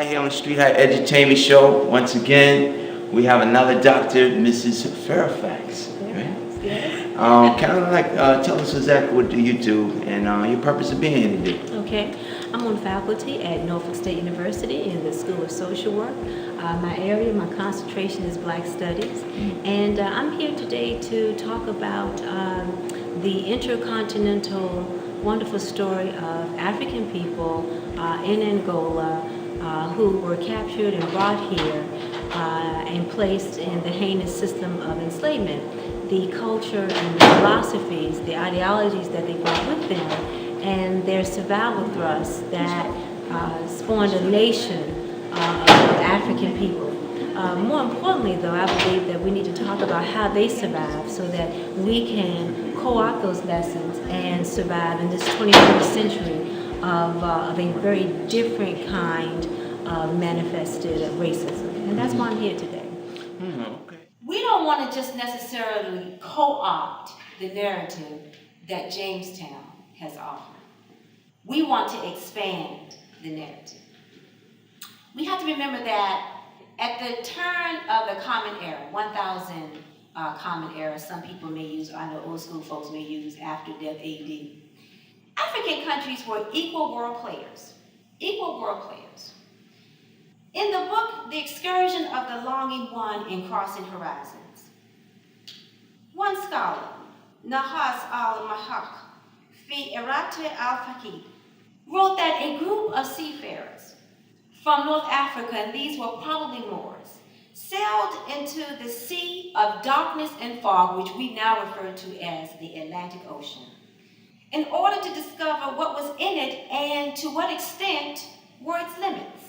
right here on the Street High Edutainment Show. Once again, we have another doctor, Mrs. Fairfax. Right? Yes. Kind of like tell us exactly what do you do and your purpose of being here today. Okay. I'm on faculty at Norfolk State University in the School of Social Work. My area, my concentration is Black Studies. And I'm here today to talk about the intercontinental wonderful story of African people in Angola who were captured and brought here and placed in the heinous system of enslavement. The culture and the philosophies, the ideologies that they brought with them, and their survival thrusts that spawned a nation of African people. More importantly, though, I believe that we need to talk about how they survived so that we can co-opt those lessons and survive in this 21st century of a very different kind of manifested racism. And that's why I'm here today. Okay. We don't want to just necessarily co-opt the narrative that Jamestown has offered. We want to expand the narrative. We have to remember that at the turn of the Common Era, 1000 Common Era, some people may use, I know old school folks may use after death AD. African countries were equal world players. Equal world players. In the book, The Excursion of the Longing One in Crossing Horizons, one scholar, Nahas al-Mahak, fi Erate al-Faqid, wrote that a group of seafarers from North Africa, and these were probably Moors, sailed into the sea of darkness and fog, which we now refer to as the Atlantic Ocean, in order to discover what was in it and to what extent were its limits.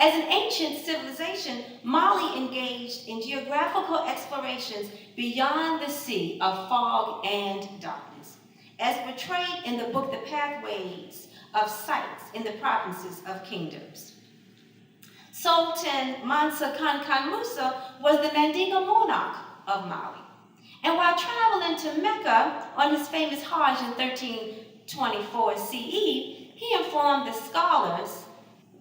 As an ancient civilization, Mali engaged in geographical explorations beyond the sea of fog and darkness, as portrayed in the book The Pathways of Sights in the Provinces of Kingdoms. Sultan Mansa Khan Musa was the Mandinka monarch of Mali. And while traveling to Mecca on his famous Hajj in 1324 CE, he informed the scholars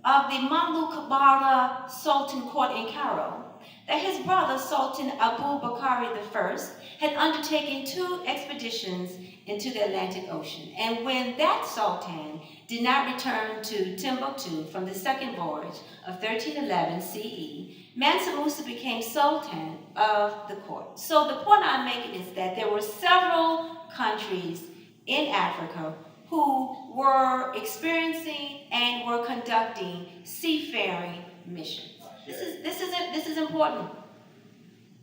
of the Mamluk Bara Sultan court in Cairo that his brother Sultan Abu Bakr I had undertaken 2 expeditions into the Atlantic Ocean. And when that sultan did not return to Timbuktu from the second voyage of 1311 CE, Mansa Musa became sultan of the court. So the point I'm making is that there were several countries in Africa who were experiencing and were conducting seafaring missions. This is important.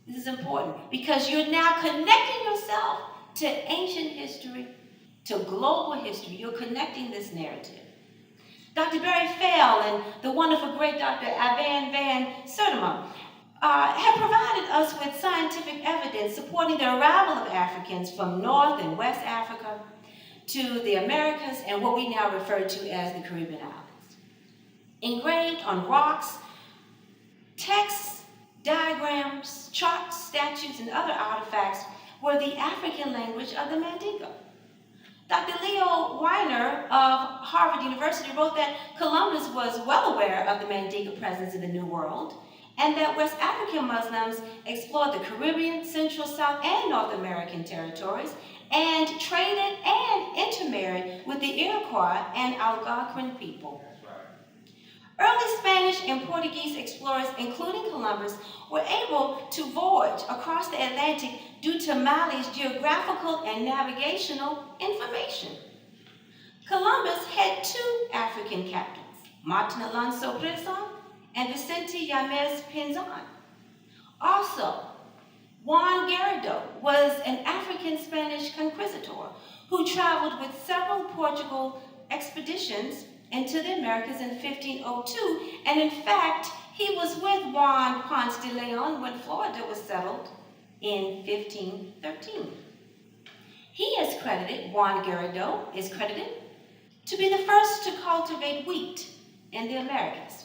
This is important because you're now connecting yourself to ancient history, to global history. You're connecting this narrative. Dr. Barry Fell and the wonderful great Dr. Avan van Sertima have provided us with scientific evidence supporting the arrival of Africans from North and West Africa to the Americas and what we now refer to as the Caribbean islands. Engraved on rocks, texts, diagrams, charts, statues, and other artifacts were the African language of the Mandinka. Dr. Leo Weiner of Harvard University wrote that Columbus was well aware of the Mandinka presence in the New World and that West African Muslims explored the Caribbean, Central, South, and North American territories and traded and intermarried with the Iroquois and Algonquin people. Early Spanish and Portuguese explorers, including Columbus, were able to voyage across the Atlantic due to Mali's geographical and navigational information. Columbus had 2 African captains, Martin Alonso Brizon and Vicente Yáñez Pinzón. Also, Juan Garrido was an African Spanish conquistador who traveled with several Portugal expeditions into the Americas in 1502, and in fact, he was with Juan Ponce de Leon when Florida was settled in 1513. He is credited, Juan Garrido is credited, to be the first to cultivate wheat in the Americas.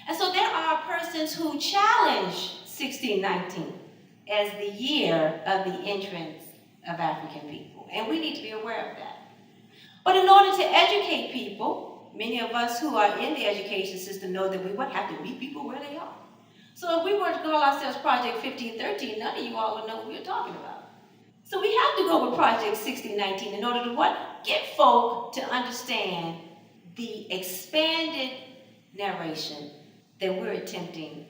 And so there are persons who challenge 1619 as the year of the entrance of African people, and we need to be aware of that. But in order to educate people, many of us who are in the education system know that we would have to meet people where they are. So if we were to call ourselves Project 1513, none of you all would know what we're talking about. So we have to go with Project 1619 in order to what? Get folk to understand the expanded narration that we're attempting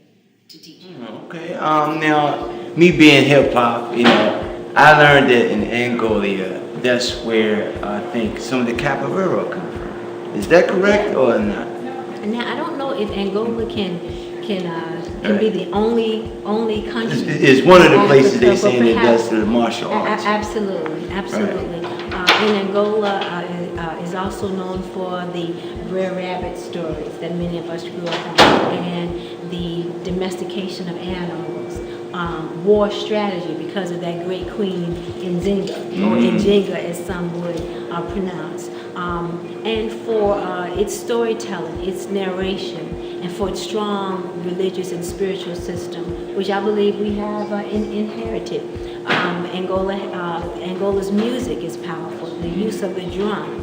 to teach. Okay. Now, me being hip hop, you know, I learned that in Angola, that's where I think some of the capoeira come from. Is that correct or not? Now, I don't know if Angola can be the only country. It's one of the places they Africa, say but that does perhaps- the martial arts. Absolutely. And Angola is also known for the Brer Rabbit stories that many of us grew up on, and the domestication of animals, war strategy because of that great queen Nzinga, or Njinga as some would pronounce, and for its storytelling, its narration, and for its strong religious and spiritual system, which I believe we have inherited. Angola's music is powerful. The use of the drum,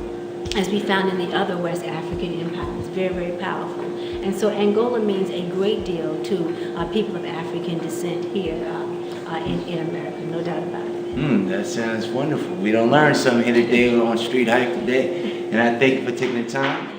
as we found in the other West African empires, very, very powerful. And so Angola means a great deal to people of African descent here in America, no doubt about it. That sounds wonderful. We don't learn something here today on Street Hike today. And I thank you for taking the time.